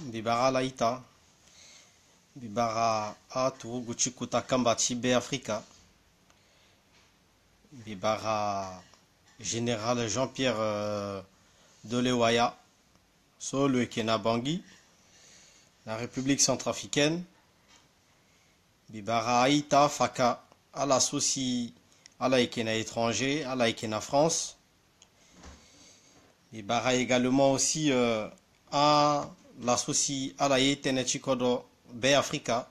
Bibara laita. Bibara a turuguchi kutakamba chibe Africa. Bibara général Jean-Pierre Dolewaya. So le Kena Bangui. La République centrafricaine. Bibara Aïta Faka. À la souci à la Ekena étranger, à la Ekena France. Bibara également aussi à la souci à la Etenechikodo Be Africa.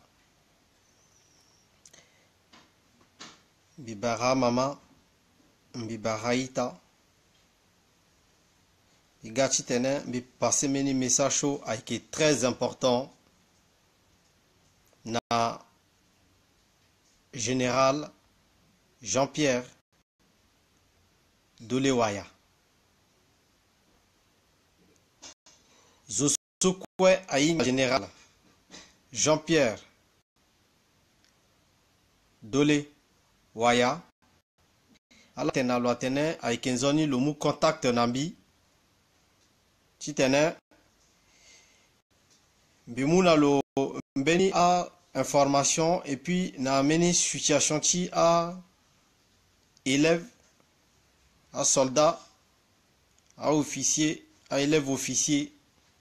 Bibara Mama. Bibara Ita. Bigachi tene, bi passé meni message chaud qui est très important. Na général Jean-Pierre Dolewaya. Zosokwe aïn général Jean-Pierre Dolewaya. Ala tena lo tene avec enzoni le mou contact nambi. Titene bimuna lo mbeni a information et puis na ameni situation ti a élève à soldat à officier à élève officier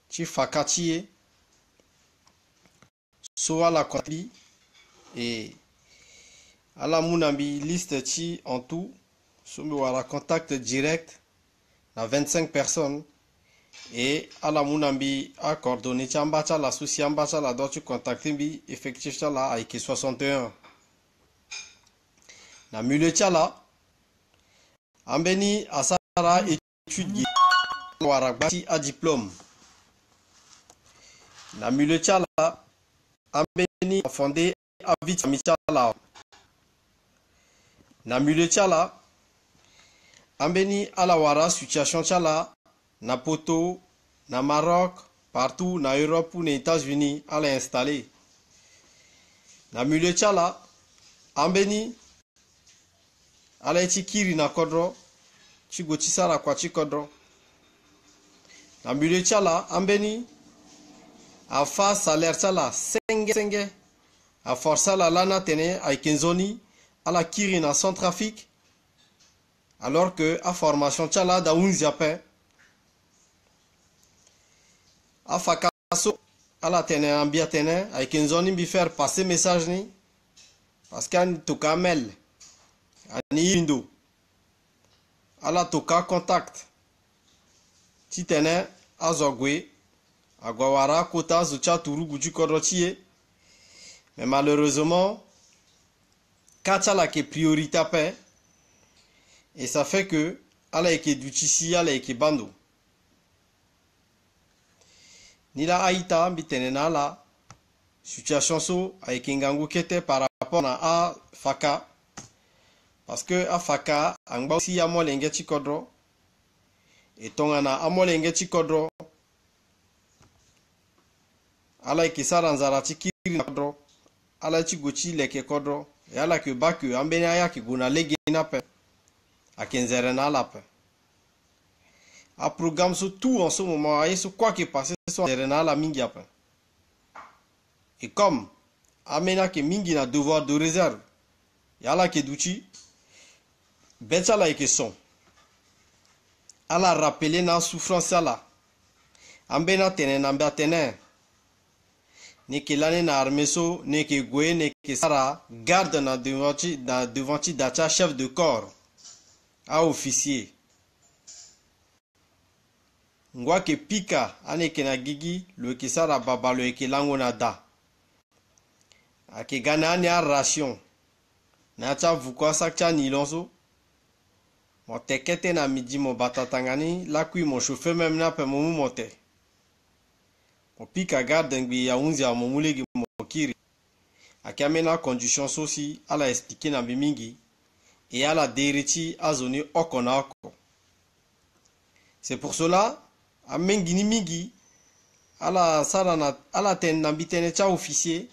ti fakati soit la compli et à la munambi liste ti en tout sur la contact direct na 25 personnes. Et à la Mounambi a coordonné Tchambacha la souci Ambacha la dot contacté bi effectif là avec 61. Na muletia là ambeni asara étude warabati à diplôme. Na muletia là ambeni fondé à vite famille là. Na muletia là ambeni à la wara situation là. Na Poto, na Maroc, partout, na Europe ou les États-Unis, à l'installer. Na muletia là, ambeni, à l'étikiri na kodro, chigotisa la kwa chikodro. Na muletia là, ambeni, à fa salaire là, senge, à força la lana tene, à kenzoni, à la kiri na Centrafrique, alors que à formation tchala da unziape. Afakaso à la tene ambia tene avec une zone bi faire passer message ni parce qu'en toka mail ani indo à la toka contact ti tene azogwe agwawara kota zucha turu guju korotie mais malheureusement kacha la ke priorité pe et ça fait que ala eke duchisi ala eke bando ni la Aïta bitenena la situation so avec Ngangu kete par rapport à Faka parce que à Faka angba aussi ya molenge chikodro et tongana amolenge chikodro ala kisara nzarati kiri kodro ala chigochi leke kodro et ala ke baku ambeni aya ki guna lege na pe akenzerena la pe. A programme sur tout en ce moment, et sur quoi qui passe sur la mingi. Et comme amena que mingi na devoir de réserve, yala ke duchi, betcha la ke son. Ala rappeler na souffrance la. Ambena tenen namba tenen. Ne ke lane na armeso, ne ke goye, ne ke sara, garde na devanti dacha chef de corps, a officier. Ngwa ke pika ane ke na gigi lo ke sara baba lo ke lango na da ake gana ane a ration na cha vukwa sakcha ni lonso mo tekete na midi mo batatangani la kui mon chauffeur même na pe mo mote mo pika garde ngbi ya unzi a mo mulegi mo kiri ake amena condition sosi ala expliquer na bimingi et ala deriti a zone okona oko. C'est pour cela a mengini mingi ala sarana ala ten nambitene cha officier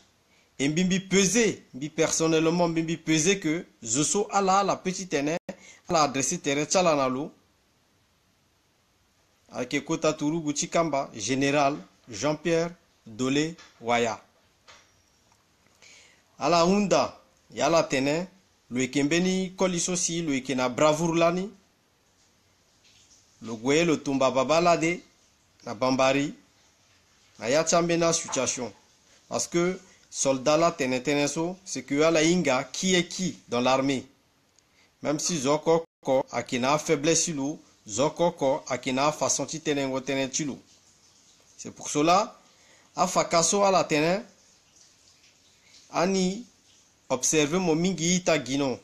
et bimbi peser bi personnellement bimbi peser que je so ala la petite ene ala adressé terre chala nalo avec kota turu guchikamba général Jean-Pierre dole waya. Ala hunda yala tene lo ekembeni koliso si lo ekena bravoure lani lo gwe lo tumba babalade na bambari na yachambe na situation parce que soldat la tene so c'est que ala inga qui est qui dans l'armée, même si zoko ko akina faiblesse lu zoko ko akina façon ti tenengo tenentilu. C'est pour cela a fakaso ala tene ani observe mo mingi ita gino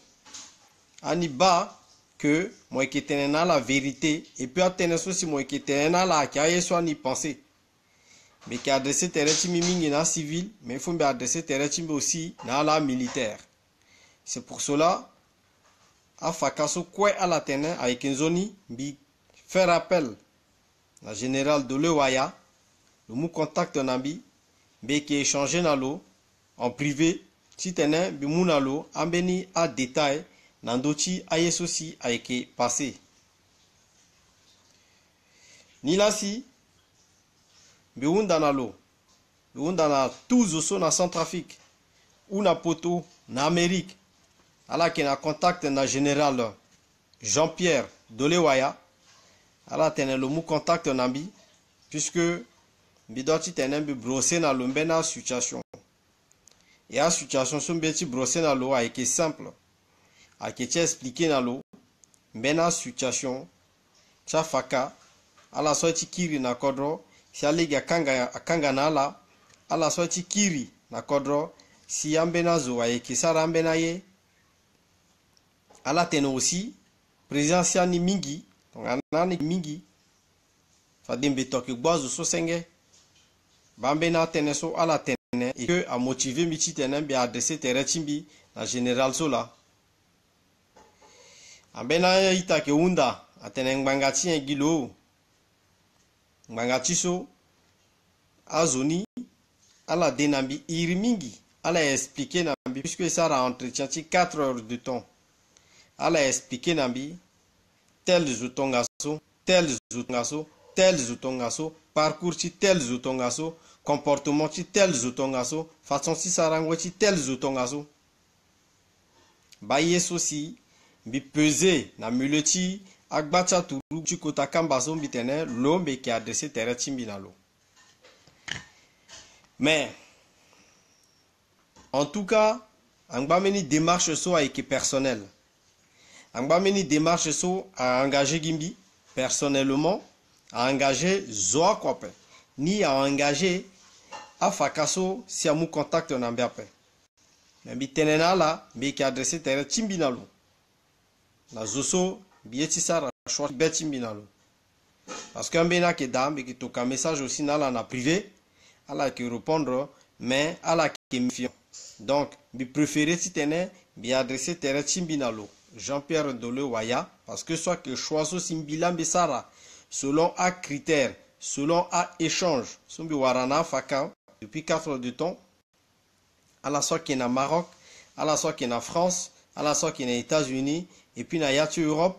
ani ba que moi qui tenena la vérité et puis atene so si moi qui tenena la ki aye so ani penser mais qui adressé terrain mingi na civil mais il faut bien adresser terrain aussi na la militaire. C'est pour cela a fakaso kwe ala tene avec nzoni bi faire appel la général de Lewaya le mou contact nambi be qui échanger na lo en privé si tene bi munalo ambeni a détail nandochi ayesosi a été passé ni la si bi unda na lo bi unda na tous oso na Centrafrique ou na poto na Amérique ala ki na contact na général Jean-Pierre Dolewaya ala tene le mou contact nambi puisque bi doti tene bi brosser na lo mbena situation. Et la situation son beti brossé na lo a été simple. A été expliqué na lo mbena situation cha faka ala sorti kiri na kodro si alega kanga na ala sorti kiri na kodro si ambena zo a été sara ambena ye ala tene aussi présidentiel ni mingi donc anani mingi fadimbe toki gbozo so senge bambena tene so ala tene et que a motivé Michi tenen bien adressé terretimbi la général sola ambena ita ke unda atenen bangati en gilo bangati so azoni ala denambi irimingi ala expliquer nambi puisque ça a entretien 4 heures de temps ala expliquer nambi tel zutongaso tel zutongaso parcours ti tel zutongaso comportement ti tel zutongaso façon si sarango ti tel zutongaso ba yeso si bi peser na muleti agbacha turu ti kota kambaso bitene lombe ki adressé terre timbinalo. Mais en tout cas angba meni démarche so a été personnel angba meni démarche so a engagé gimbi personnellement a engagé zoa kwape ni a engagé a fakaso si amu contact na mbiape mais bi tenena la bi ki adressé terre timbinalo na zoso bieti sara choix beti timbinalo parce que mbena ke dam bi ki toka message aussi na la na privé ala ki répondre mais ala ki méfiant donc bi préféré si tene bi adressé terre timbinalo Jean-Pierre Dolewaya parce que soit que choiso simbila mbisara selon a critère selon a échange sumbi warana faka depuis 4 heures de temps à la soit qui est na Maroc à la soit qui est na France à la soit qui est na États-Unis et puis na yatu Europe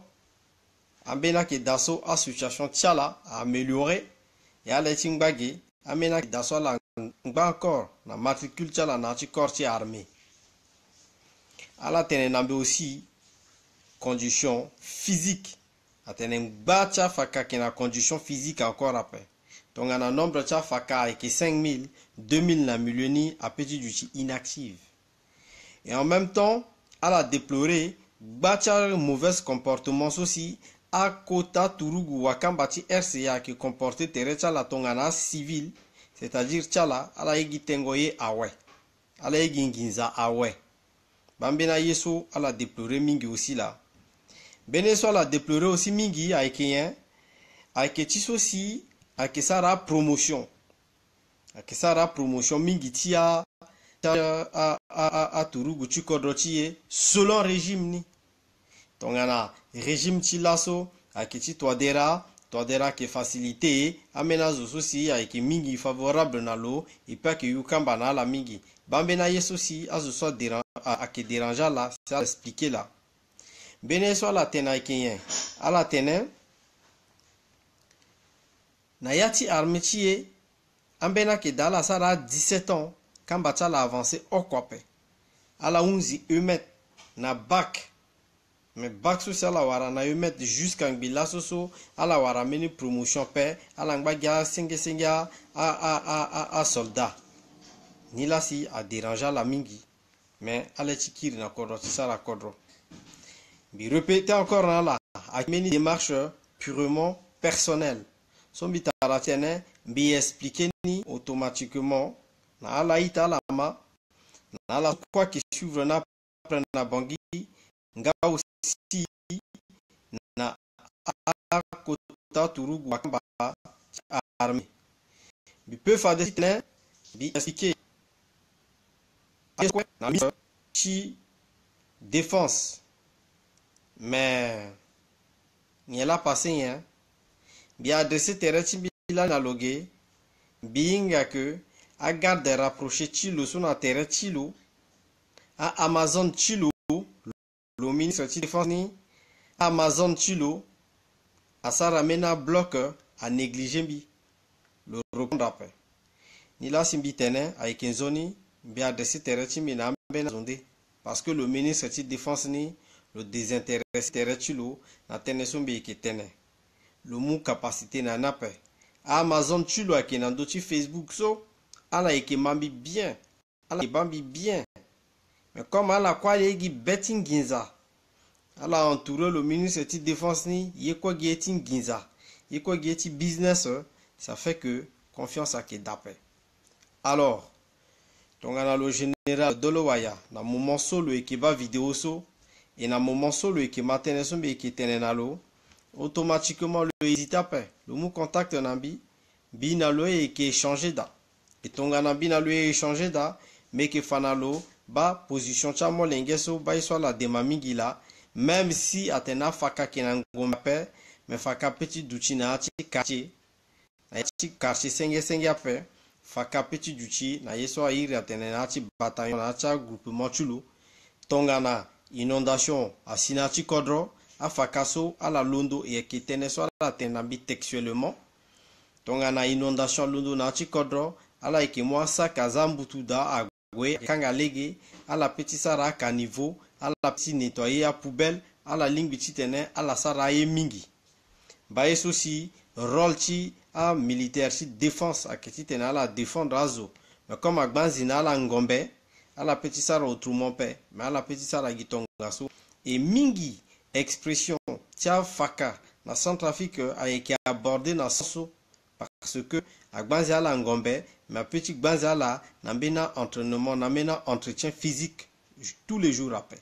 ambena ki daso a situation tiala a améliorer et à l'étingbagi amena ki daso la ngba encore na matricule tiala na ti corps ti armée à la tene nambe aussi condition physique a tene ngba tia faka ki na condition physique encore après. Donc, on a un nombre de faka qui est 5000, 2000 na milioni à petit du inactive. Et en même temps, à la déplorer, bâtir mauvais comportement aussi, à kota turugu wakambati RCA qui comportait terecha la tongana civil, c'est-à-dire tchala, à la egitengoye awe, à la eginginza awe. Bambena yeso à la déplorer mingi aussi là. Beneso à la déplorer aussi mingi à ekeyen, à eketis aussi, a kesara promotion mingi tia a turugu ti kodro ti selon régime ni donc ana régime ti laso a ke ti toadera ke facilité amena zo so si a ke mingi favorable na lo et pas que yukamba na la mingi bambe na yeso si a zo so a ke déranger là ça expliquer là bene so la tena ke a la tena na yati armée ti ambena ke dala sara 17 ans quand bacha la avancé au kwape ala unzi emet na bac mais bac social la wara na emet jusqu'à ngila soso ala wara meni promotion pe ala ngba gya senga a soldat ni la si a déranger la mingi mais ala tikiri na kodro ti sara kodro bi répéter encore là a meni démarche purement personnelle son bitara tiene bi expliquer ni automatiquement na ala ita lama na la quoi qui suivre na prendre bangi nga aussi na akota turugu wakamba armée bi peut faire des tiene bi expliquer na chi défense mais n'y la passé hein bi adressé terrain ti la na logué binga que a garde rapproché chilo sur na terrain chilo a Amazon chilo le ministre de défense ni Amazon chilo a saramena bloc a négligé bi le répondre après ni la simbi tene avec une zone bi adressé terrain ti mina ben zonde parce que le ministre de défense ni le désintéressé terrain chilo na tene sombi ki tene le mot capacité na nape Amazon chilo a ki nando ti Facebook so ala eke mambi bien ala bambi bien mais comme ala kwa yegi betting ginza ala entouré le ministre de défense ni yekwa getting ginza yekwa geti business ça fait que confiance a ki dape alors donc ana le général Dolowaya na moment solo eke ba vidéo so et na moment solo eke matene so be eke tene na lo automatiquement le hésita pe le mot contact nambi bina lo eke échanger da et tongana bina lo échanger da mais que fanalo ba position chamo lengeso ba soit la demamingi la même si atena faka kinangompe mais faka petit duchi na ti quartier na ti quartier senge pe faka petit duchi na yeso airi atena na ti bataillon na cha groupement chulo tongana inondation asina ti kodro a fakaso a la londo et qui tenait soit la tenambi textuellement tongana inondation londo na ti kodro ala eke moi sa kazambutu da agwe kanga lege ala petit sara ka niveau ala petit nettoyer a poubelle ala ligne biti tene ala sara ye mingi ba yeso si rôle ti a militaire ti défense a keti tene ala défendre azo mais comme agbanzina ala ngombe ala petit sara autrement pe mais ala petit sara gitonga so et mingi expression tia faka na Centrafrique a été abordé dans so parce que agbanza la ngombe mais petit gbanza la nambena entraînement nambena entretien physique tous les jours après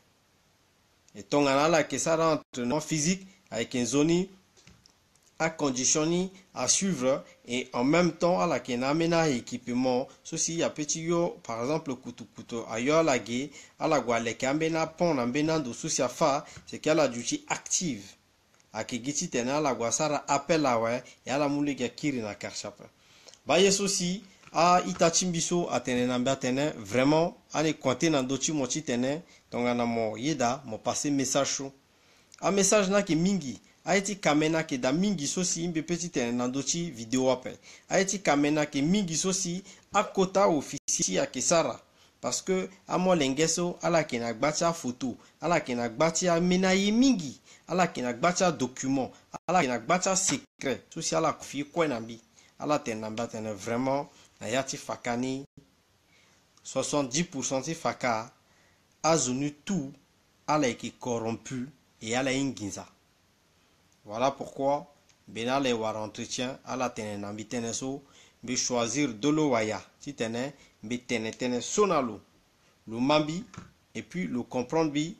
et tongana la que ça entraînement physique avec une zone à conditionner à suivre et en même temps à la que namena équipement ceci a petit yo par exemple kutu ayo la gué à la guale kambena pon nambena do soucia fa c'est qu'elle a duty active a ke giti tena la guasara appel la ouais et à la moule ga kiri na karchapa ba yeso si a itachimbiso atene namba tene vraiment ane compter na doti moti tene donc ana mo yeda mo passer message chaud un message na ki mingi a été kamena ke da mingi sosi imbe petit tene na doti vidéo appel a été kamena ke mingi sosi a kota officier a kesara parce que a mo lengeso ala ke na gbacha photo ala ke na gbacha menaye mingi ala ke na gbacha document ala ke na gbacha secret sosi ala kufi ko na bi ala tene namba tene vraiment na yati fakani 70% ti faka a zonu tout ala qui corrompu et ala inginza. Voilà pourquoi bena le war entretien ala tene nambi tene so be choisir Dolowaya ti tene be tene sonalo le mambi et puis le comprendre bi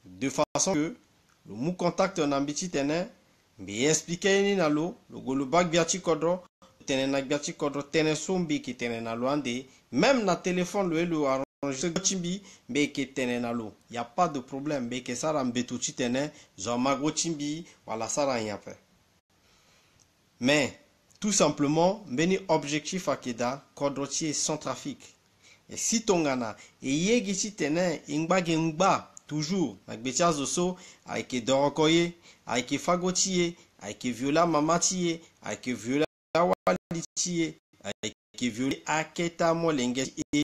de façon que le mou contact nambi ti tene be expliquer ni nalo le golo bag biati kodro tene na biati kodro tene sombi ki tene na loande même na téléphone le arranger chimbi be ki tene na lo y a pas de problème be ke sara mbeto ti tene zo mago chimbi wala sara yape mais tout simplement beni objectif akeda kodro ti sans trafic et si tongana e yegi ti tene ingba toujours na gbetia zo avec dorokoye avec fagotiye avec viola mamatiye avec viola walitiye ayeke violé aketa molenge e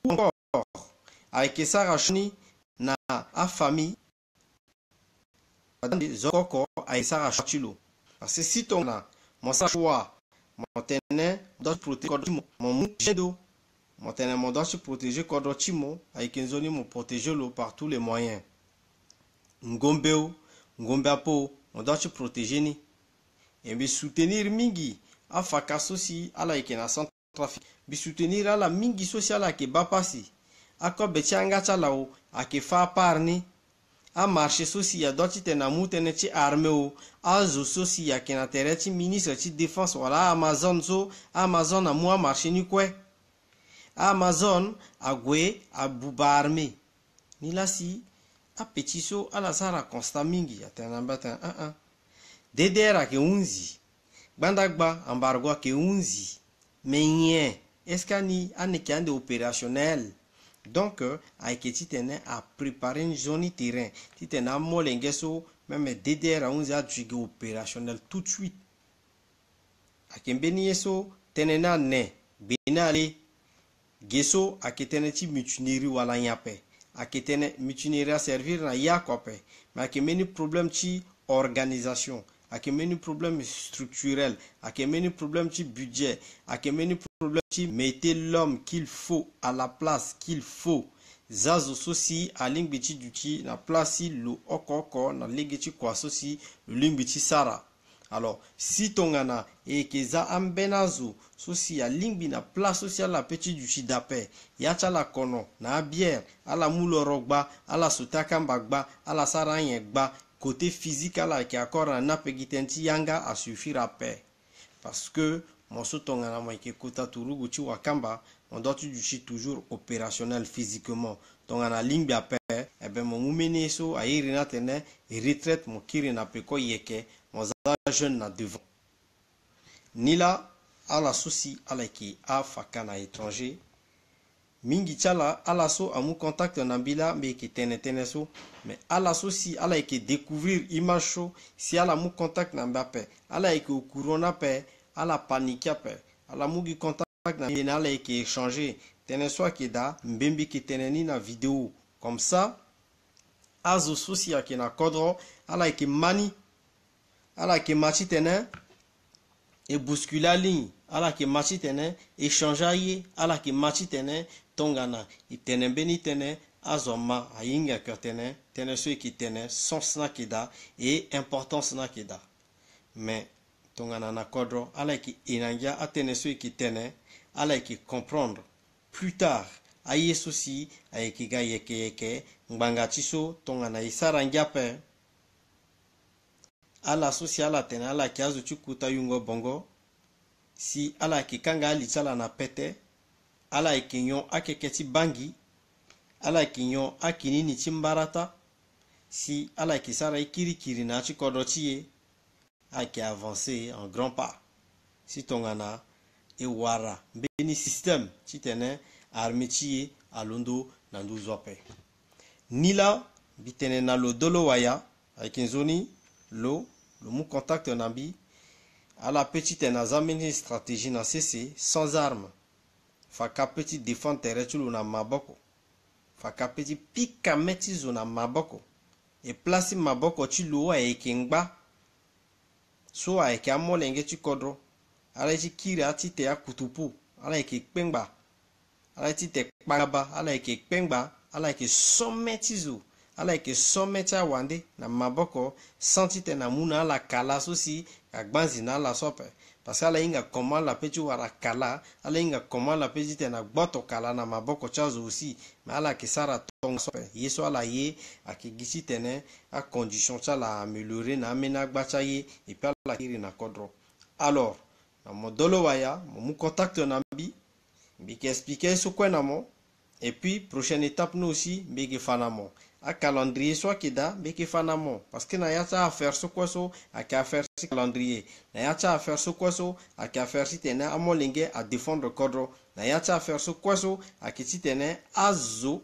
ou encore ayeke sara shoni na afamille zokoko ayeke sara shoti lo parce que si tongana mo sara shwa mo tene mo doit protéger kodro ti mo mo mu jedo mo tene mo doit protéger kodro ti mo ayeke nzoni mo protéger lo par tous les moyens ngombe ngombe apo mo doit protéger ni e mbi soutenir mingi afaka so si ala yeke na Centrafrique mbi soutenir ala mingi so si ala yeke ba pasi akobe ti anga ti ala o ayeke fa apart ni amarché so si ya doit ti tene amu tënë ti armé o azo so si ayeke na tere ti ministre ti défense wala Amazon so Amazon amu amarché ni kue Amazon ague abuba armé ni la si apeti so ala sara constat mingi atene ambe atene DDR ayeke hunzi gbanda gba embargo ayeke hunzi mais rien est-ce qu'ani aneke ande opérationnel donc ayeke ti tene apréparer une zone terrain ti tene amolenge so même DDR ahunzi aduigi opérationnel tout de suite ayeke mbeni ye so tënë ni ane gbeni ale ge so ayeke tënë ti mutinerie wala nyape ayeke tënë mutinerie aservir na ya akope mais ayeke mbeni problème ti organisation ayeke mbeni problème structurel ayeke mbeni problème ti budget ayeke mbeni problème ti mettez l'homme qu'il faut à la place qu'il faut zazo so si alingbi ti duti na place si lo oko na lege ti kua so si lo lingbi ti sara alors si tongana e yeke eza ambeni azo so si alingbi na place so si ala peut ti duti dape ya ti ala kono na abiere ala mu loro gba ala so ti akamba gba ala sara aye gba côté physique ala yeke akoro na na pegi tënë ti yanga asuffire ape parce que mo so tongana mo yeke kota turugu ti wakamba mo doit ti duti toujours opérationnel physiquement tongana lingbi ape mo mu mbeni so airi ni atene retraite mo kiri na peko yeke mo za jeune na devant ni la ala so si ala yeke afaka na étranger mingi ti ala so amu contact na mbila mbi yeke tënë so mais ala so si ala yeke découvrir image so si ala mu contact na mbi ape ala yeke au courant na ape ala panique ape ala mu gi contact na mbi ala yeke échanger tënë so ayeke da mbembi yeke tënë ni na vidéo comme ça azo so si ayeke na kodro ala yeke mani ala yeke ma ti tene e bouscule aligne ala yeke ma ti tene échanger aye ala yeke ma ti tene tongana e tene mbeni tene azo ma ahinga yeke tene so yeke tene sens na yeke da e importance na yeke da mais tongana na kodro ala yeke e na ngia atënë so yeke tene ala yeke comprendre plus tard aye so si ayeke ga yeke ngbanga ti so tongana e sara ngia ape ala so si ala tene ala yeke azo ti kuta yungo bongo si ala yeke kanga ali ti ala na pete ala yeke nyon akeke ti bangi ala yeke nyon akinini ti mbarata si ala yeke sara e kirikiri na ti kodro ti ye ayeke avancer en grand pas si tongana e wara mbeni système ti tene armé ti ye alondo na nduzu ape ni la mbi tene na lo dolo waya ayeke nzoni lo mu contact na mbi ala peut ti tene aza mbeni stratégie na sese sans arme faka peut ti défendre tere ti lo na maboko faka peut ti pika me ti zo na maboko e place ti maboko ti lo ayeke ngba so ayeke amolenge ti kodro ala ti kiri ati te akutupu ala yeke kpengba ala ti te kpagaba ala yeke kpengba ala yeke some ti zo ala yeke some ti awande na maboko sans ti tene amu na ala kala so si agbanzi na ala so ape parce que ala hinga koma ala peut ti wara kala ala hinga koma ala peut ti tene agboto kala na maboko ti azo aussi mais ala yeke sara tonga so ape ye so ala ye ayeke gi ti tene acondition ti ala améliorer na ambeni agba ti aye e puis ala kiri na kodro alors na mo dolo waya mo mu contact na mbi yeke expliquer so kue na mo et puis prochaine étape no aussi mbi yeke fa na mo a calendrier so ayeke da mbi yeke fa na mo parce que na ya ti affaire so kue so ayeke affaire si calendrier na ya ti affaire so kue so ayeke affaire si tene amolenge adéfendre kodro na ya ti affaire so kue so ayeke ti tene azo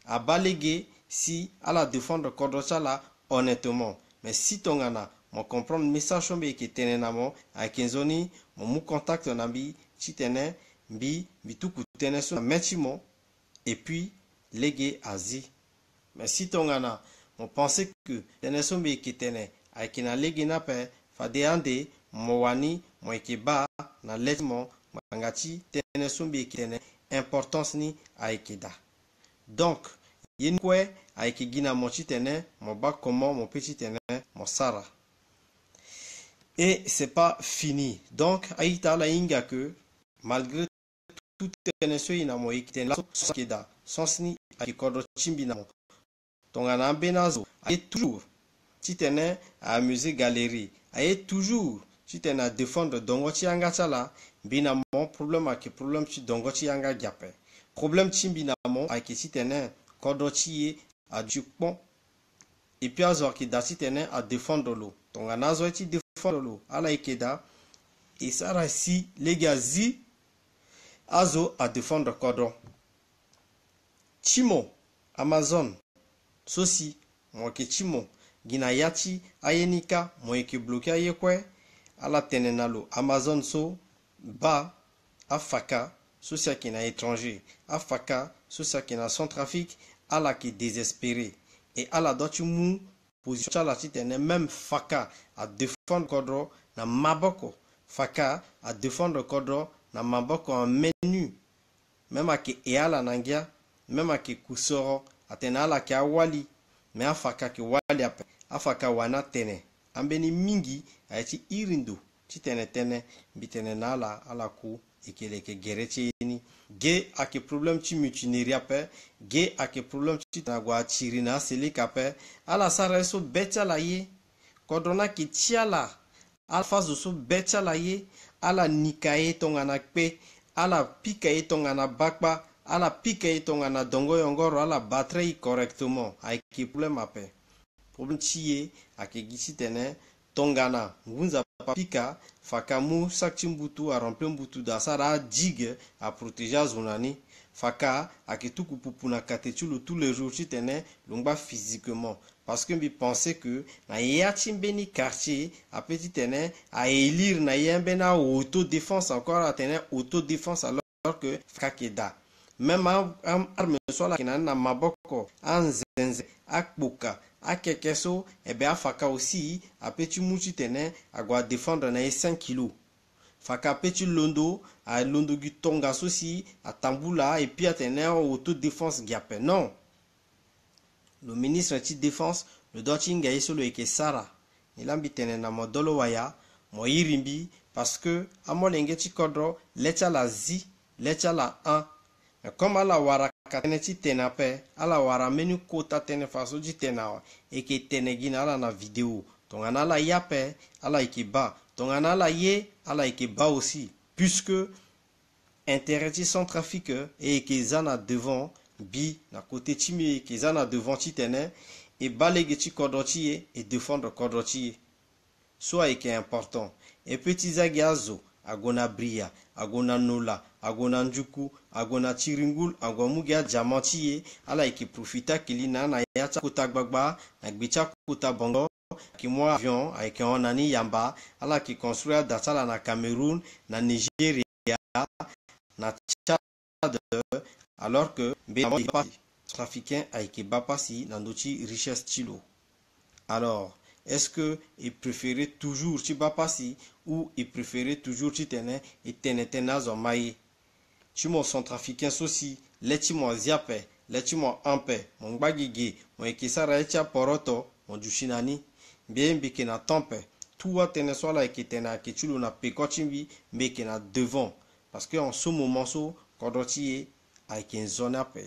abalege si ala défendre kodro ti ala honnêtement mais si tongana mon comprendre message sombe ke tene na mo akenzoni mon mu contact na bi chitene bi bituku tene so metimo et puis légué azi mais si tongana mon pensée que tene sombe ke tene akina légué na pe fade ande mo wani mo ikeba na letmo mangati tene sombe ke tene importance ni aikeda donc yen kwe aiki gina mon chitene mon bas comment mon petit tene mon sara et c'est pas fini donc aita la inga que malgré tout tene so ina mo ikiten la so keda sonsni aki kodro chimbina mo tongana benazo aye toujours chitene a amuser galerie aye toujours chitene a défendre dongo chianga chala bina mon problème aki problème chi dongo chianga gape problème chimbina mo aki chitene kodochie a du pont et puis azor ki dati tene a défendre l'eau donc en azo ti défendre l'eau ala ikeda et ça si les gazi azo a défendre kodro chimo amazon sosi mo ke chimo gina yati ayenika mo ke bloquer ayekwe ala tene na l'eau amazon so ba afaka sosia qui na étranger afaka sosia qui na Centrafrique ala qui désespéré et ala dotu mu position la titene même faka à défendre kodro na maboko faka à défendre kodro na maboko en menu même à ki e ala nangia même à ki kusoro atena ala ki awali mais afaka ki wali ape afaka wana tene ambeni mingi aiti irindo titene tene bitene na ala ku ekele ke gereche ni ge ake problem ti mutinerie ape ge ake problem ti na gwa chiri na sele kape ala sara so becha la ye kodona ki tiala alfa so becha la ye ala nikaye tongana pe ala pikaye tongana bakpa ala pikaye tongana dongo yongoro ala batterie correctement ake problem ape problem tiye ake gisi tene tongana ngunza pika fakamu sakchimbutu a remplir mbutu da sara digue à protéger zonani faka aketuku pupuna katechulu tous les jours tene longba physiquement parce que bi penser que na yati beni quartier a petit tene à élire na yembena auto défense encore à tene auto défense alors que fakeda même arme soit la kinana na maboko anzenze akboka akekeso ebe afaka aussi a petit mouchi tene agwa défendre na 5 kg faka petit londo a londo gi tonga sosi a tambula et puis a tene auto défense giape non le ministre de défense le dochinga isolo eke sara ilambi tene na modolo waya mo yirimbi parce que amolenge ti kodro lecha la zi lecha la 1 mais comme ala wara katene ti tena pe ala wara menu kota tene faso ji tena et que tene gina ala na vidéo donc ana la yape ala ikiba donc ana la ye ala ikiba aussi puisque intérêt sans trafic et que zana devant bi na côté timi que zana devant ti tene et balege ti kodoti et défendre kodoti soit et qui est important et petit zagiazo agona bria agona nola agona njuku agona chiringul agwamugia diamantiye ala iki profita kilina na yacha kota gbagba na gbicha kota bongo ki moi avion avec onani yamba ala ki construire datala na Cameroun na Nigeria na Tchad alors que trafiquant avec bapasi na ndoti richesse tilo alors est-ce que il préférait toujours Tibapasi ou il préférait toujours Titene et Tenetenazo Maï? Timo centrafricain aussi, letimo ziape, letimo ampe, mon bagigi, mon ekisara echa poroto, mon dushinani, bien bikena tempe, tout a tenesola et kitena kichulu na pekochimbi, mais qui na devant. Parce que en ce moment, Kodotie a une zone ape.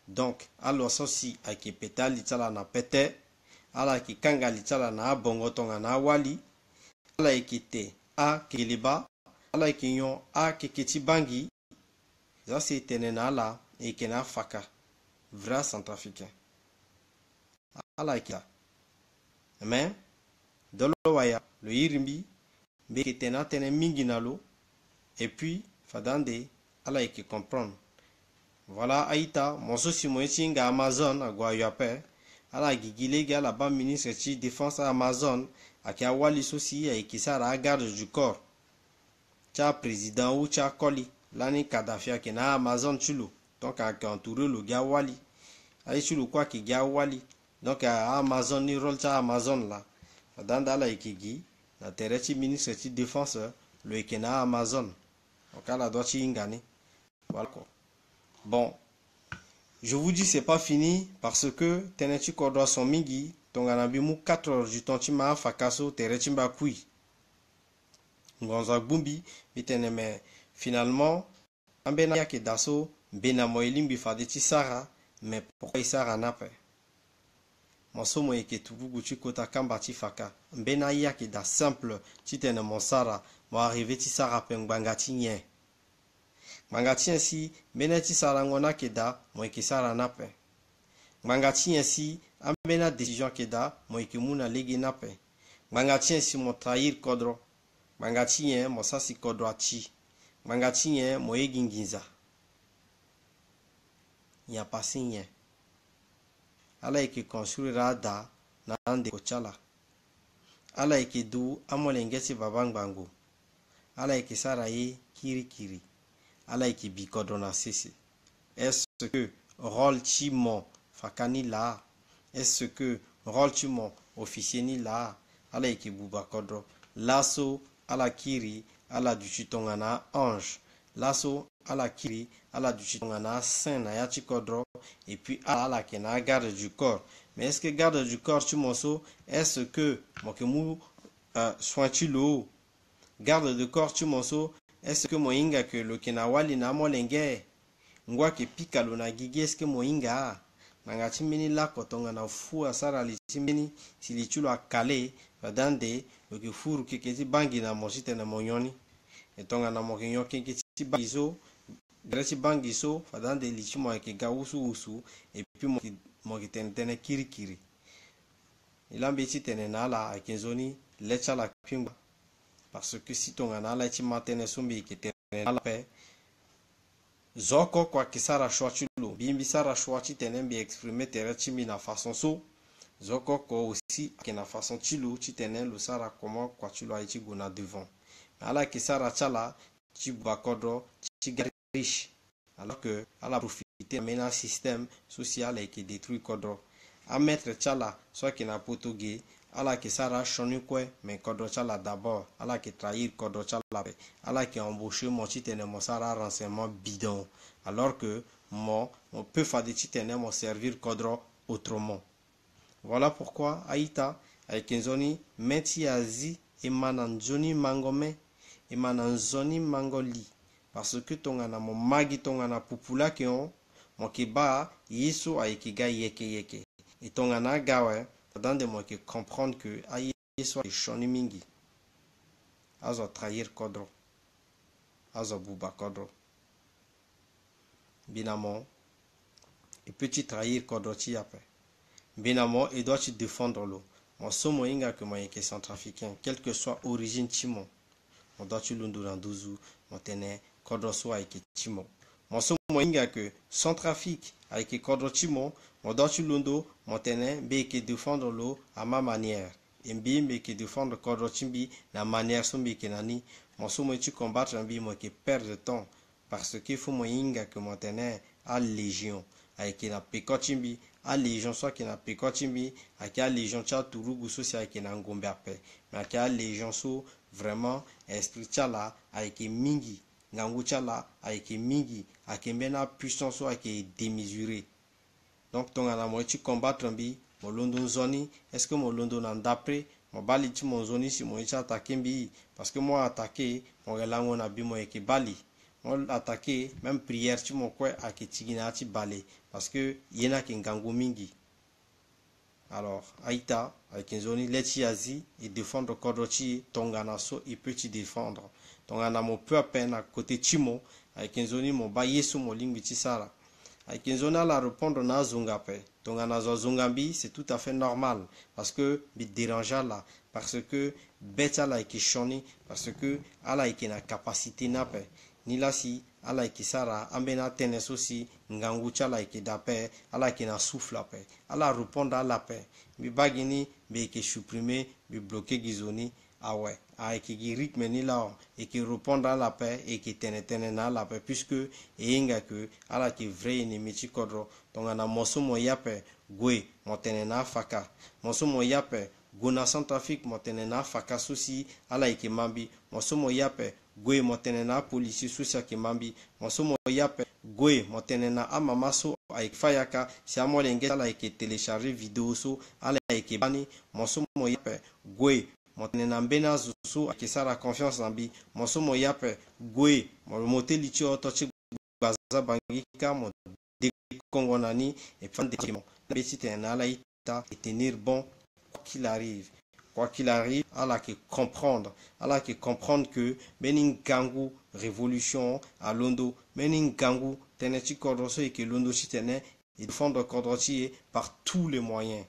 Donc, alors ceci a qui pétale l'itala na pété. Ala ki kanga litala na bongo tonga na wali ala ekite a keliba ala kinyon a keketi bangi za se tenena ala ekena faka vrai centrafricain ala kia mais dolo waya le yirimbi be ketena tene mingi nalo et puis fadande ala eki comprendre voilà aita monso simoyinga Amazon agwa yape ala gigile ga la ba ministre de défense à Amazon ake awali sosi ayeke sara garde du corps tcha président ou tcha koli lani Kadhafi ake na Amazon chulo donc ake entouré lo gia wali ayi chulo kwa ke gia wali donc Amazon ni rôle tcha Amazon la fadanda la eke gi na tere chi ministre chi défense lo eke na Amazon donc ala doit chi ingani voilà quoi. Bon, je vous dis c'est pas fini parce que tenechi kodwa son mingi tongana bimu 4 heures du temps chima fakaso terechi mba kui ngonza gbumbi bitene me finalement ambena yake daso bena moelimbi fadeti sara mais pourquoi isara nape mosomo yake tubugu chikota kamba chifaka mbena yake da simple chitene monsara mo arrivé ti sara pengbangati nye mangati ainsi beneti sara ngona keda mo yake sara nape mangati ainsi ambena décision keda mo yake muna legi nape mangati ainsi mo trahir kodro mangati yen mo sasi kodro achi mangati yen mo eginginza ya pasi yen ala yake construira da na ande kochala ala yake du amolengeti babangbango ala yake sara ye kirikiri ala yake bikodro na sisi. Est-ce que rôle chimon fakani la est-ce que rôle chimon officier ni la ala yake buba kodro lasso ala kiri ala du chitongana ange lasso ala kiri ala du chitongana saint na yachi kodro et puis ala kena garde du corps. Mais est-ce que garde du corps chimonso est-ce que mokemu soin chilo garde du corps chimonso est-ce que moinga que lo kena wali na molenge ngwa ke pika lo na gigi est-ce que moinga nanga chimini la kotonga na fu asara li chimini sili chulo akale badande lo ke furu ke keti bangi na mosite na monyoni etonga na mokinyo ke keti bangizo greci bangiso fadande li chimo ke gausu usu et puis mo ke tene kirikiri ilambe ti tene na la akenzoni lecha la pingwa parce que si tonga na la ti matene sumbi ke tene na la pe zoko kwa kisara shwa chulo bimbi sara shwa ti tene bi exprimer tere chimi na façon so zoko ko aussi ke na façon chilo ti tene lo sara comment kwa chulo a ti gona devant ala kisara chala ti bakodro ti riche alors que ala profiter mena système social et qui détruit kodro a mettre chala soit qui na potoge ala qui sara chonu kwe mais kodro chala d'abord ala qui trahir kodro chala ala qui embaucher mon titene mon sara renseignement bidon alors que on peut faire des titene mon servir kodro autrement. Voilà pourquoi aita avec enzoni meti azi et mananzoni mangome et mananzoni mangoli parce que tongana mo magi tongana pupula ke on mo ke ba yeso aikiga yeke et tongana gawe dans de mo ke comprendre que ayi yeso e shoni mingi azo trahir kodro azo buba kodro binamo et petit trahir kodro ti après binamo et doit te défendre lo mon somo inga que mo yeke centrafricain quelle que soit origine timon on doit tu lundu randuzu mo tene kodro so ayeke timon mon somo inga que Centrafrique ayeke kodro timon on doit tu lundo mo tene be yeke défendre lo à ma manière et mbi be yeke défendre kodro timbi na manière so mbi yeke nani mon somo ti combattre mbi mo yeke perdre temps parce que faut mo inga que mo tene a légion ayeke na peko ti mbi a légion soit ayeke na peko ti mbi ayeke a légion ti aturugu so si ayeke na ngombe ape mais ayeke a légion so vraiment esprit ti ala ayeke mingi ngangu ti ala ayeke mingi ayeke mbeni puissance so ayeke démesuré donc tongana mo ti combattre mbi mo londo nzoni est ce que mo londo na ndapre mo bali ti mo nzoni si mo ti attaqué mbi parce que mo attaqué mo gelango na bi mo yeke bali mo attaqué même prière ti mo kue ayeke tigi na ya ti bale parce que ye na yeke ngangu mingi. Alors aita ayeke nzoni le ti azi e défendre kodro ti tongana so e peut ti défendre tongana mo peu à peine à côté ti mo ayeke nzoni mo ba yeso mo lingbi ti sara ayeke nzoni ala répondre na azonga pe tongana zo azonga mbi c'est tout à fait normal parce que mbi dérange ala parce que be ti ala yeke shoni parce que ala yeke na capacité na pe ni lasi ala yeke sara ambeni atene so si ngangu ti ala yeke dape ala yeke na souffle ape ala répondre ala pe mbi ba gi ni mbi yeke supprimer bi bloquer gizoni awe a ki rythme ni la et qui répondre à la paix et qui tene na la paix puisque inga que ala ki vrai ennemi ti kodro donc ana moso mo yape gwe motene na faka moso mo yape gona Centrafrique motene na faka susi ala ki mambi moso mo yape gwe motene na polisi susi ki mambi moso mo yape gwe motene na amama so avec fayaka si amo lenge ala ki télécharger vidéo so ala ki bani moso mo yape gwe motene na mbena zusu akisara confiance nambi moso mo yape gwe mote lichi otochi baza bangika mo de Congo nani et puis de beti tena la ita et tenir bon quoi qu'il arrive ala que comprendre que benin gangu révolution à Londo benin gangu teneti kodroso et que Londo chitene et défendre kodrochi par tous les moyens.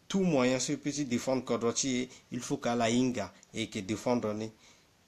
Tout moyen ce petit défendre kodrochi il faut qu'à la inga et que défendre ni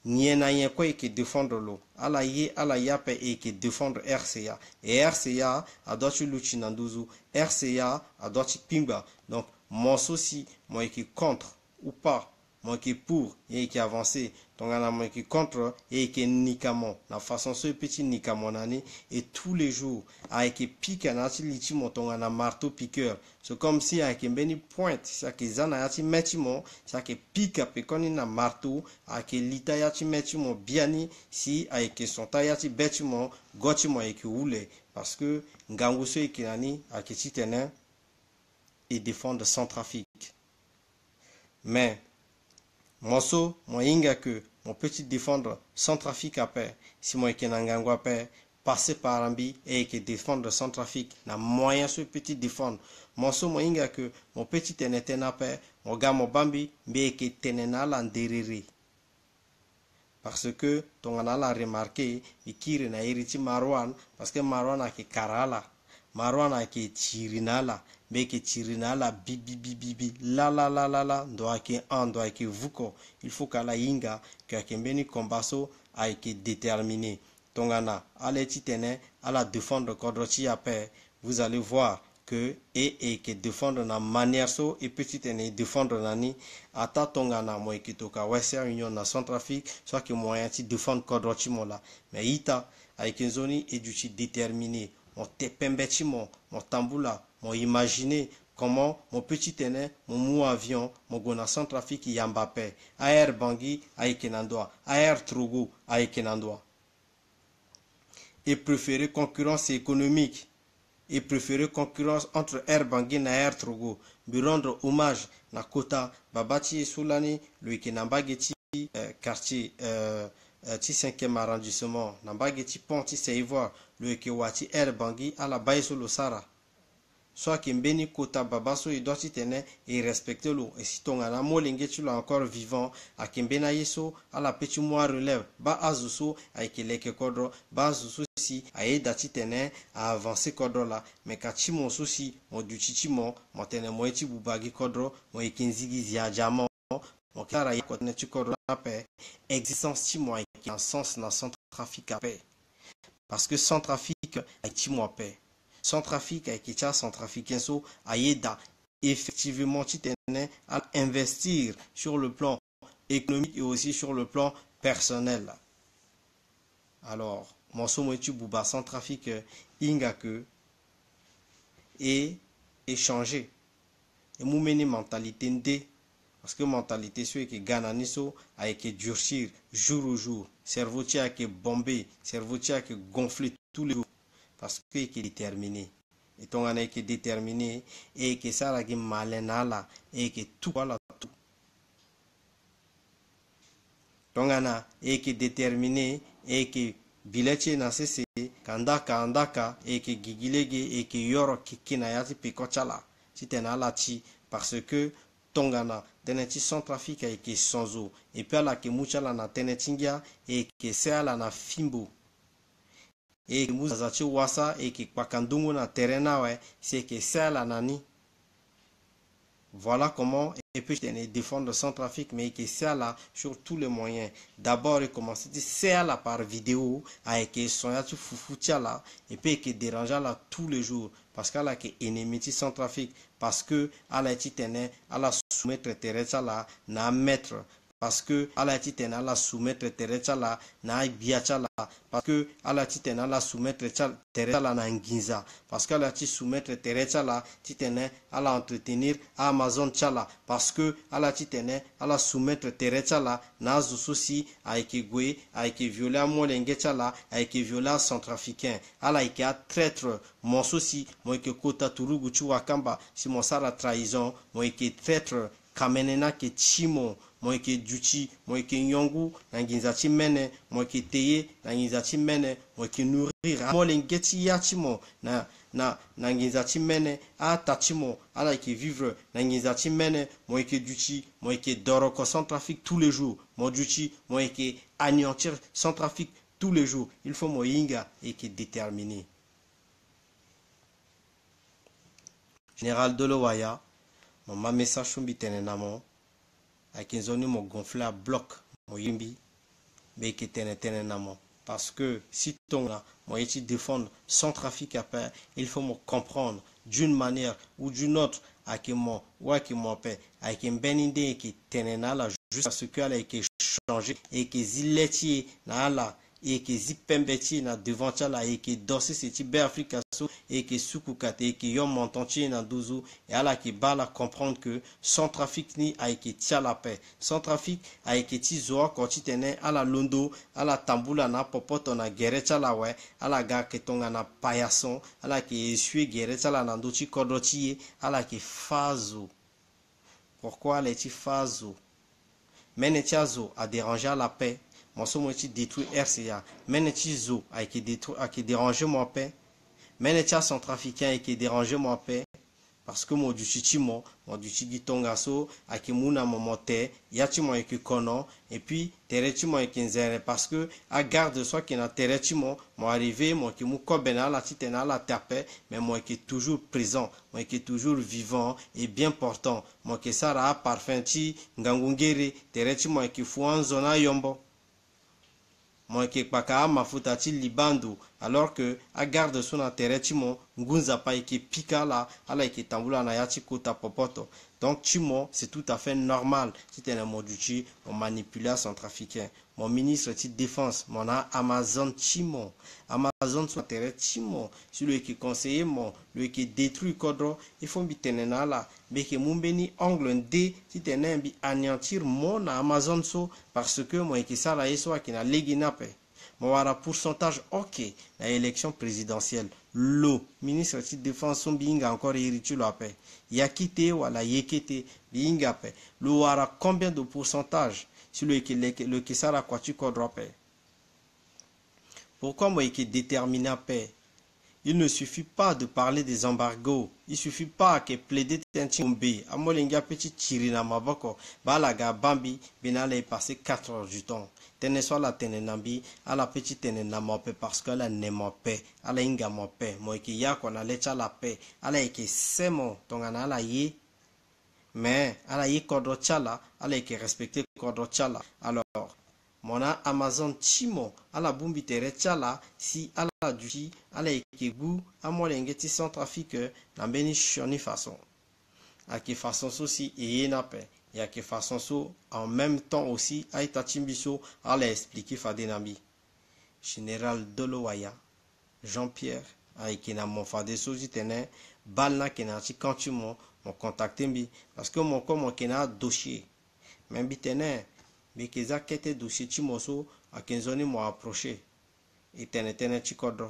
niena yen quoi et que défendre l'eau ala yape et que défendre RCA et RCA a doit luchinanduzu RCA a doit pimba donc mon souci moi qui contre ou pas moi qui pour et qui avancé donc on a moi qui contre et qui nikamon la façon ce petit nikamon nani et tous les jours avec pique anati lichi monton on a marteau piqueur c'est comme si avec beni pointe ça qui zana yati metimo ça qui pique a pekoni na marteau avec lita yati metimo biani si avec son tayati betimo gotimo et qui roule parce que nganguso et qui nani avec titene et défendre Centrafrique mais moso moyinga que mon petit défendre Centrafrique à paix si moi qui n'angangwa paix passer par ambi et qui défendre Centrafrique na moyen ce petit défendre moso moyinga que mon petit tenetena paix mon gars mon bambi mais qui tenena landerere parce que ton a la remarqué et qui na iriti Marwan parce que Marwan a qui karala Marwan a qui tirinala mais que tirinala bibi la doit que vuko il faut qu'à la inga que kembeni kombaso a été déterminé tongana allez titene à la défendre kodrochi à paix vous allez voir que et que défendre na manière so et petit ene défendre nani ata tongana mo ekitoka Western Union na Centrafrique soit que moyen ti défendre kodrochi mola mais ita avec une zone et du déterminé mon tepembeti mon tambula mon imaginer comment mon petit aîné mon mou avion mon gona Centrafrique yambape air Bangui aïkenandoa air Trogo aïkenandoa et préférer concurrence économique et préférer concurrence entre Air Bangui et Air Trogo me rendre hommage na kota babati et Soulani le Ikenambageti quartier ti 5e arrondissement nambageti pont ti Seivoire le Ikewati Air Bangui à la Baïso Losara soit qui mbeni kota babaso et doit tene et respecter l'eau et si ton ana molenge tu l'as encore vivant à kimbena yeso à la petit mois relève ba azuso avec leke kodro ba azuso si a dati tene à avancer kodro là mais kachi mon souci mon duchichi mon tene mo eti bubagi kodro mo ekinzigi zia jamo mon kara yakotne tu kodro la paix existence ti mo qui en sens na Centrafrique à paix parce que Centrafrique a ti mo paix Centrafrique avec Kitcha centrafricain so aïda effectivement titene à investir sur le plan économique et aussi sur le plan personnel. Alors, mon somoitu buba Centrafrique inga que et échanger et moumeni mentalité ndé parce que mentalité soit que Ghana so avec durcir jour au jour cerveau tia que bombé cerveau tia que gonfler tous les jours parce que est déterminé et ton année qui est déterminé et que ça la malenala et que tout voilà tout ton ana et qui est déterminé et que bileche na cc kandaka et que gigilege et que yoro kikinayati pikochala si tenala ti parce que tongana teneti Centrafrique et que sans eau et puis la que muchala na tenetingia et que c'est la na fimbo et que muzachi wasa et que pakandungu na terena ouais c'est que c'est la nani voilà comment et puis défendre Centrafrique, mais qui c'est là sur tous les moyens. D'abord, il commence à c'est là par vidéo, avec son yatu foufou là, et puis qui dérange là tous les jours, parce qu'elle a qui ennemi Centrafrique, parce que elle a été à la soumettre terrestre là, na mettre. Parce que ala titena la soumettre terrestre là na biacha là, parce que ala titena la soumettre terrestre là na nginza, parce que ala ti soumettre terrestre là titena ala entretenir Amazon chala, parce que ala titena ala soumettre terrestre là na zususi avec gwe avec violer molenge chala avec violer centrafricain ala ika traître mon souci moi que kota turugu chu wakamba si mon sara trahison moi que traître kamenena ke chimo moi ke duchi moi ke nyongu na nginza chi mene moi ke teye na nginza chi mene moi ke nourrir mo lengeti ya chimo na nginza chi mene a tachimo ala ke vivre na nginza chi mene moi ke duchi moi ke doroko Centrafrique tous les jours moi duchi moi ke anéantir Centrafrique tous les jours. Il faut moi inga et qui déterminé. Général Dolowaya mon message chumbi tenenamo avec une zone mo gonflé à bloc mo yimbi mais qui tenenamo parce que si ton là moi ici défendre Centrafrique à paix, il faut me comprendre d'une manière ou d'une autre à qui mon ou à qui mon paix avec une bonne idée qui tenena juste parce que elle a été changé et que ziletier na la et que zipembeti na devant la et que danser ce type d'Afrique et que soukukate et que yon montantier na dozo et ala qui bala comprendre que Centrafrique ni a été tia la paix Centrafrique a été tizoa quand tu tenais à la londo à la tamboula na popoto na guerre la ouais à la gare que ton na paillasson à la qui essuie guerre la na dochi kodoti à la qui fazo pourquoi les ti fazo menetiazo a dérangé à la paix mon somme est détruit RCA menetizo a été détruit a qui dérangé mon paix Menetia centrafricain et qui dérange mon paix parce que mon du chichimo mon du chigitongaso a qui muna momote yachimo et qui kono et puis teretimo et qui nzere parce que à garde soi qui na teretimo mon arrivé mon qui mou kobena la titena la tape mais moi qui est toujours présent moi qui est toujours vivant et bien portant moi qui sara parfenti ngangungere teretimo et qui fouan zona yombo moi qui paka mafuta ti libandu alors que a garde son intérêt timo ngunza pa qui pika la ala qui tambula na yati kota popoto donc timo c'est tout à fait normal si tu es un moduchi on manipule centrafricain mon ministre de défense mon Amazon timo Amazon son intérêt timo celui qui conseiller mon lui qui détruit kodro il faut bitenena la mais que mumbeni angle d si tu es bi anéantir mon Amazon so parce que moi qui ça la yeso qui na legina pe mon pourcentage ok la élection présidentielle lo ministre de défense son binga encore hérité la paix yakite wala yekete binga paix lo wara combien de pourcentage sur le qui ça la quoi tu kodro paix pourquoi moi qui détermine à paix il ne suffit pas de parler des embargos. Il suffit pas que plaider Tinchimbe. À Molenga petit Chirina Maboko. Balaga Bambi. Benale est passé 4 heures du temps. Tene soit la tenenambi. À la petite tenenamopé parce qu'elle n'est pas paix. À la inga mopé. Moi qui ya qu'on a l'écha la paix. À la eke semo. Ton ana la ye. Mais à la ye kodro chala. À la eke respecter kodro chala. Alors. Mona Amazon Chimo à la bumbi tere chala si à la duchi à la ekegu à molengeti Centrafrique na beni choni façon à qui façon aussi et nape et à qui façon so en même temps aussi à itachimbiso à la expliquer fadenambi général Dolowaya Jean-Pierre à qui na mon fade so jitene balna kena chi quand mon contacté mbi parce que mon comme kena dossier même bitene mais que ça qui était dossier timoso à 15 ans m'ont approché et tenetene chikodro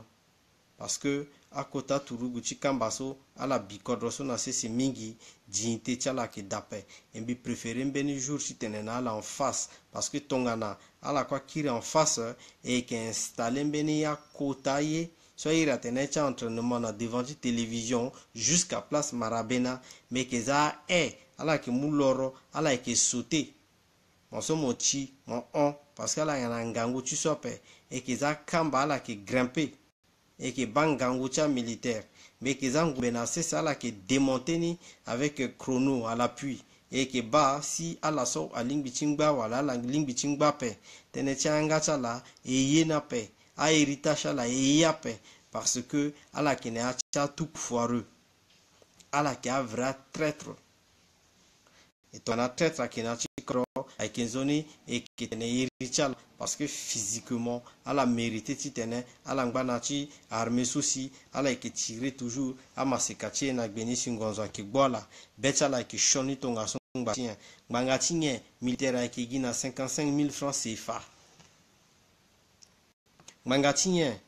parce que à côté turugu chikambaso à la bikodro so na c'est mingi dignité chala qui d'appel et bi préféré ben jour si tenena là en face parce que tongana à la quoi qui en face et qui installé ben ya kotaye soit il a tenu entraînement devant la télévision jusqu'à place Marabena mais que ça est à la qui mouloro à la qui sauté mon somochi mon on parce que là il y a un gango tu sope et que ça kamba là qui grimper et que bangango cha militaire mais que ça ngubena c'est ça là qui démonté ni avec chrono à l'appui e ke ba si ala so a ling bichingba wala la ling bichingba pe tene changa chala e yena pe a héritage ala e yape parce que ala kene a cha tout foireux ala ki a vrai traître et ton a traître qui na chikro a kenzoni et qui tene héritage parce que physiquement ala mérité ti tene ala ngba chi armée souci ala ki tirer toujours a masekachi na gbeni singonzo ki gbola betala ki shoni tonga son batien nganga tinye militaire ki gina 55 000 francs CFA nganga tinye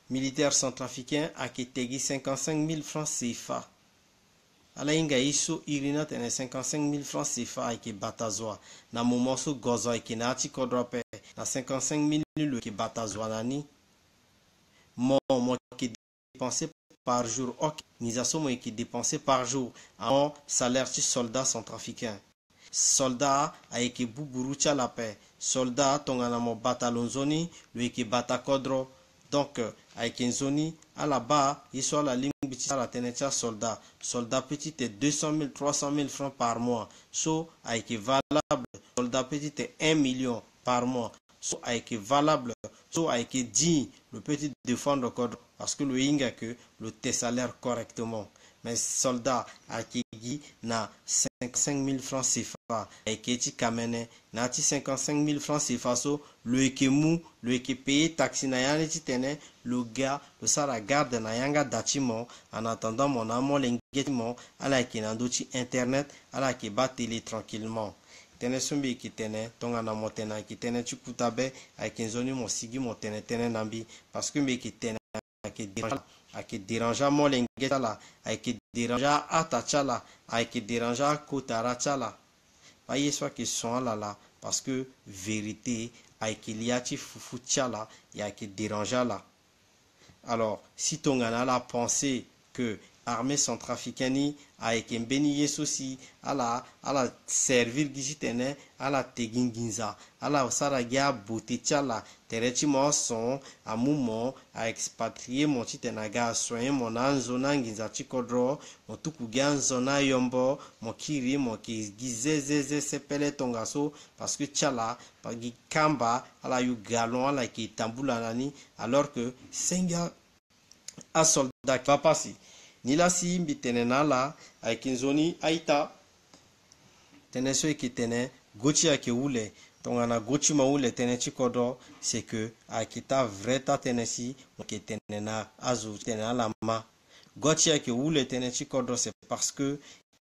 militaire centrafricain a ki tegi 55 000 francs CFA ala inga iso irina tene 55 000 francs CFA ki batazwa na moment so gozo ki na ti kodrope na 55 000 ki batazwa nani mo ki dépensé par jour ok nizaso mo ki dépensé par jour en salaire ti soldat centrafricain soldat a ki buburu cha la paix soldat tongana mo batalon zoni le ki batakodro donc a ki zoni à la bas il soit la ligne à la tenetia soldat petit est 200 000 300 000 francs par mois so a qui valable soldat petit est 1 million par mois so a qui valable so a qui dit le petit défendre code parce que le inga que le tes salaire correctement mais soldat a qui na 55 000 francs CFA et qui ti kamene na ti 55 000 francs CFA so le ekemu le qui paye taxi na yani ti tene le gars le sara garde na yanga datimo en attendant mon amour l'engagement à la qui na doti internet à la qui bat télé tranquillement tene sumbi ki tene tonga na motena ki tene ti kutabe a ki nzoni mo sigi mo tene nambi parce que me ki tene a qui dérangea mon lengeta a qui dérangea atachala a qui dérangea kotara chala pas soit qui sont là parce que vérité a qui liati fufu chala y a qui dérangea là alors si ton gana la pensée que armée centrafricaine a été béni aussi à la servir gizitene à la teginginza à la saragia boutechala terechi mo son à moment à expatrier mon titenaga soigner mon anzona nginza chikodro mon tukugan zona yombo mon kiri mon gizezeze sepele tongaso parce que tchala pagi kamba à la yu galon à la qui tambula nani alors que senga a soldat va passer ni la si mbi tene na la ay kinzoni aita tene so ki tene gochi ake wule tongana gochi ma wule tene chikodo c'est que akita vreta tene si ke tene na azu tene na la ma gochi ake wule tene chikodo c'est parce que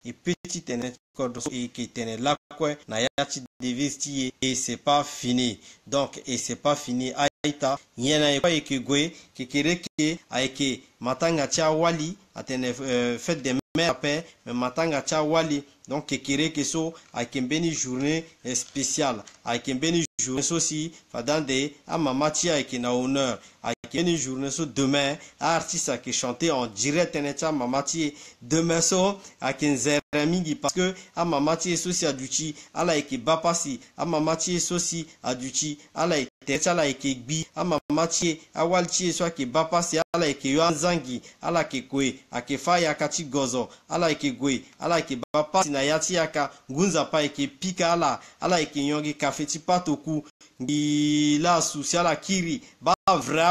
et petit tene chikodo et ki tene la kwe na yati devesti et c'est pas fini donc et c'est pas fini aita yena e ke gwe ke kereke aike matanga cha wali atene fête des mères paix mais matanga cha wali donc kekere keso a kembeni journée spéciale a kembeni journée aussi fadande a mamati a qui na honneur a kembeni journée so demain a artiste qui chanter en direct tenecha mamati demain so a kinzera mingi parce que a mamati aussi a duchi ala qui bapasi a mamati aussi a duchi ala techa la qui bi a mamati a walchi so qui bapasi ala qui yo anzangi ala qui kwe a qui faya kati gozo ala qui gwe ala qui bapasi na yati yaka ngunza pa eke pika ala eke nyongi kafeti patoku ngi la sociala kiri ba vra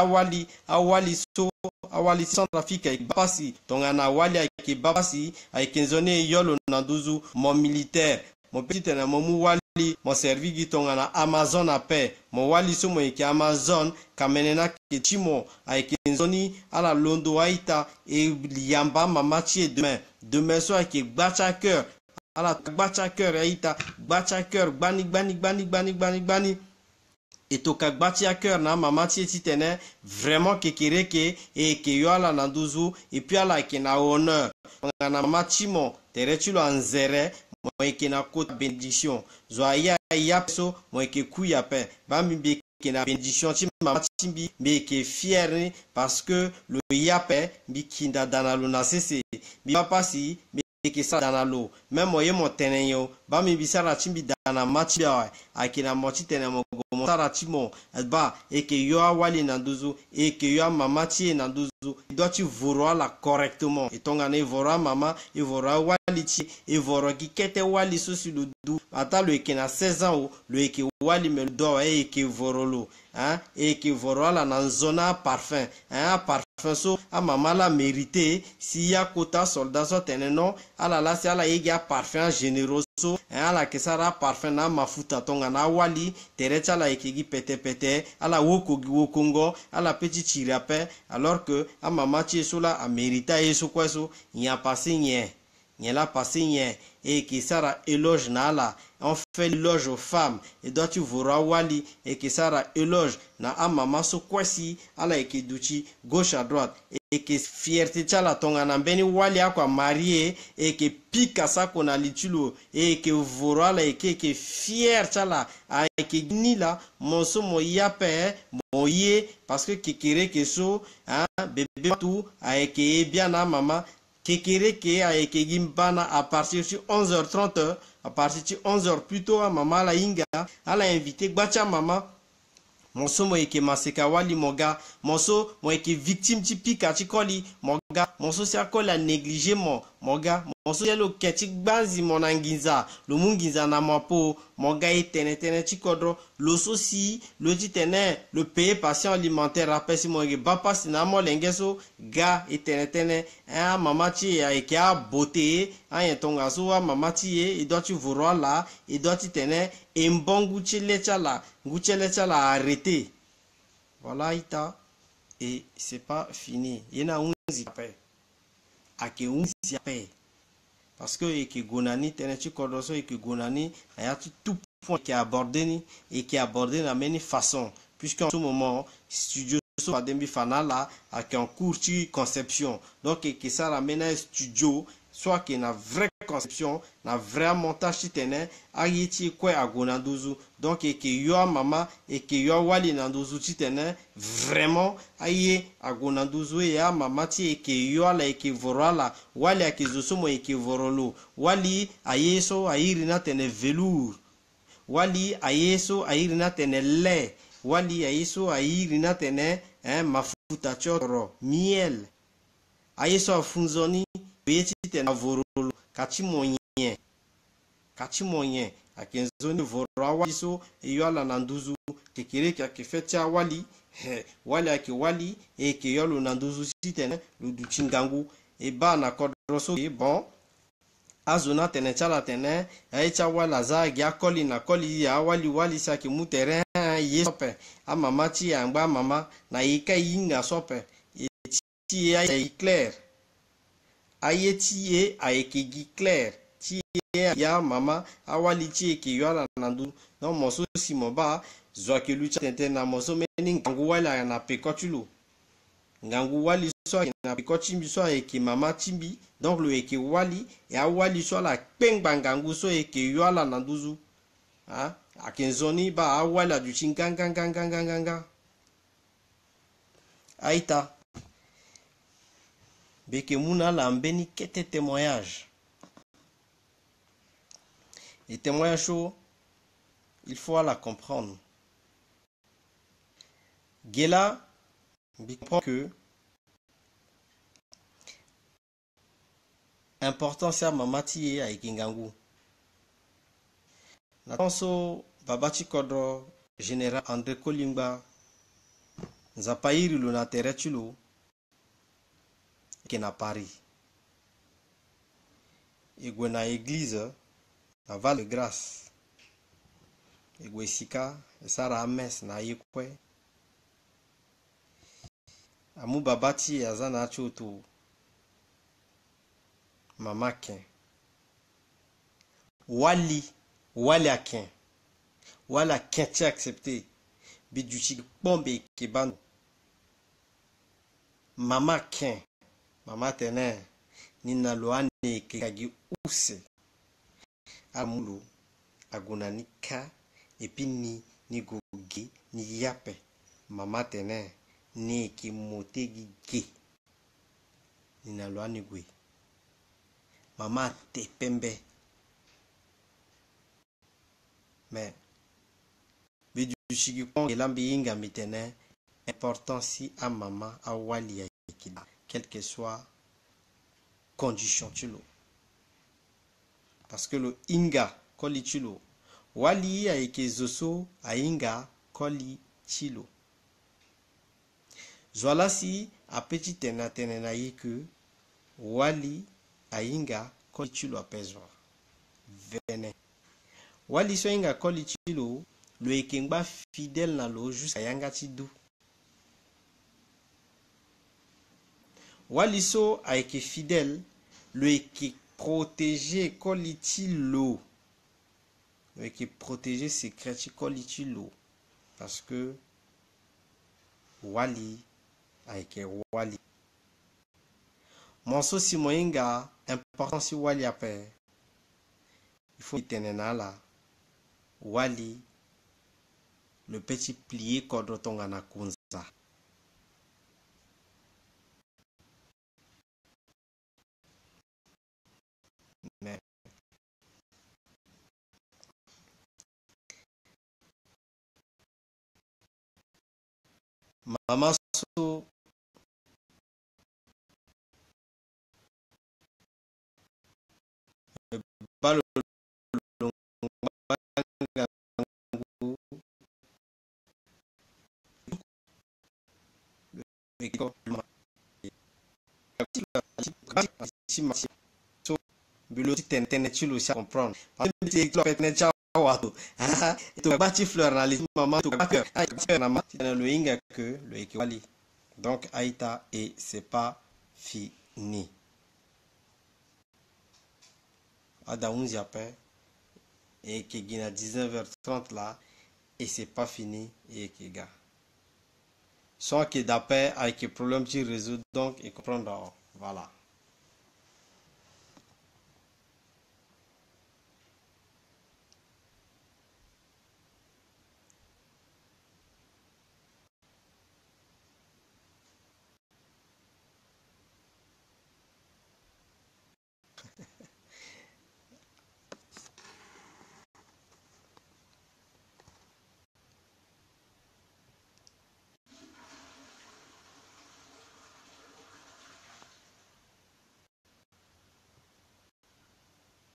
awali so awali centrafrique eke bapasi tongana awali eke bapasi eke nzone yolo nanduzu mon militaire mon petit na momu wali mon servi tongana Amazon ape mon wali so mo eke Amazon kamenena ke chimo eke nzoni ala londo aita e liamba mamachi demain so eke bacha cœur ala gbacha cœur aita gbacha cœur gbani et to ka gbacha cœur na mama ti tene vraiment kekereke et ke yo ala nanduzu et puis ala ke na honneur na mama chimo terechulo anzere mo ke na côte bénédiction zo aya ya so mo ke kuya pe ba mi be ke na bénédiction ti mama timbi me ke fier parce que le yape bi kinda danalo na cc bi papa si que ça dans l'eau même moyen mon tenenyo ba mi bisara chimbi dana machi ya akina mochi tene mogo sara chimo ba eke yo wali na nduzu eke yo mama chi na nduzu doit tu voir la correctement et ton gane vora mama et vora wali chi et vora ki kete wali so sur le dou ata le eke na 16 ans le eke wali me do eke vorolo hein eke vora la na zona parfum hein parfum so a mama la mérité si ya kota soldat so tene non ala la si ala ega parfum généreux so ala kesara parfum na mafuta tonga na wali terecha la ekigi pete pete ala wokogi wokongo ala petit chirape alors que a mama chi so la a mérita yeso kweso nya passé nye la passé nye et qui sera éloge na la on fait l'éloge aux femmes et doit tu voir wali et qui sera éloge na a mama so kwesi ala eki duchi gauche à droite et que fierté chala tonga na beni wali akwa marié et que pika sa kona litulo et que vorala et que fier chala a que ni la monso mo yape moye parce que kikere que so hein bébé tout a que bien na mama kikere que a que gimbana à partir de 11h30 à partir de 11h plus tôt à mama la inga a la invité gbacha mama monso mo eke maseka wali moga monso mo eke victime ti pika ti koli moga monso si akoli a négligé moga monso yelo keti gbanzi mo na nginza lo mu nginza na mapo moga e tene tene ti kodro lo so si lo ti tene le payer patient alimentaire après si mo eke ba pasi na mo lenge so ga e tene tene a mama ti a eke a beauté a yen tonga so a mama ti e doit ti voro la e doit ti tene e mbongu ti lecha la nguchele chala arrêté voilà ita et c'est pas fini yena unzi paix ake unzi paix parce que et que gonani tenechi kodoso et que gonani ayati tout point qui est abordé ni et qui est abordé de la même façon puisqu'en ce moment studio so adembi fanala ake en cours de conception donc et que ça ramène un studio soit qu'il y a une vraie conception, un vrai montage qui tenait, ayeti quoi à gonandozu, donc et que yo mama et que yo wali nandozu qui tenait vraiment aye à gonandozu et à mama ti et que yo la et que vorala wali à que zosomo et que vorolo wali aye so ayirina tene velours wali aye so ayirina tene lait wali aye so ayirina tene mafuta choro miel aye so funzoni yeti tena vorolo kati monyen akenzoni vorwa wali so yo ala nanduzu kekere ke fetia wali wali ake wali e ke yo lo nanduzu tene lo du chingangu e ba na kodroso e bon azona tene chala tene aicha wala za gya koli na koli ya wali sa ke mutere ye sope a mama ti angba mama na yika yinga sope e ti ya clair ayeti e aekegi clair ti ya mama awali ti eke yo ala nandu no moso si moba zwake lucha tente na moso meni ngangu wali na pekotulo ngangu wali so na pekochimbi so eke mama chimbi donc le eke wali e awali so la pengba ngangu so eke yo ala nanduzu ha akenzoni ba awali du chinganganganganganga aita beke muna la mbeni kete témoignage. Et témoignage chaud, il faut la comprendre. Gela, comprend que important c'est mamati à Ikingangu. Natanso babati kodro général André Kolimba Zapairi lo na terechulo qui na Paris. Et na église na Val de Grâce. Et sika et sara mes na yekwe. Amu babati azana choto mama ken. Wali aken. Wala ken ti accepté. Biduchi bombe kebano. Mama ken. Mama tene nina loane kekagi use amulo agonani ka epi ni gogi ni yape mama tene ni ki motegi ge nina loane gwe mama te pembe Mais du chigipon et l'ambiyinga mitene important si à maman à wali à quelle que soit condition tulo. Parce que le inga koli tulo. Wali a eke zoso a inga koli chilo. Zoala si a petit tena tenena que wali a inga koli chilo a pezwa. Vene. Wali so inga koli chilo le ekengba fidèle na lo jusqu'à yanga tidou. Wali so a eke fidèle le eke protégé koli chilo. Le eke protégé secret koli chilo. Parce que wali a eke wali. Monso si moinga important si wali apè. Il faut tenena la wali le petit plié kodrotonga na kunza. Mais maman so balo so bilo tenten chulo sa comprendre parce que tu es net chawato ah to bati fleur na li maman to ba cœur na ma le inga que le ekwali donc aïta et c'est pas fini ada 11 après et qui gina 19h30 là et c'est pas fini et qui gars sans que d'après avec problème tu résoudre donc et comprendre voilà.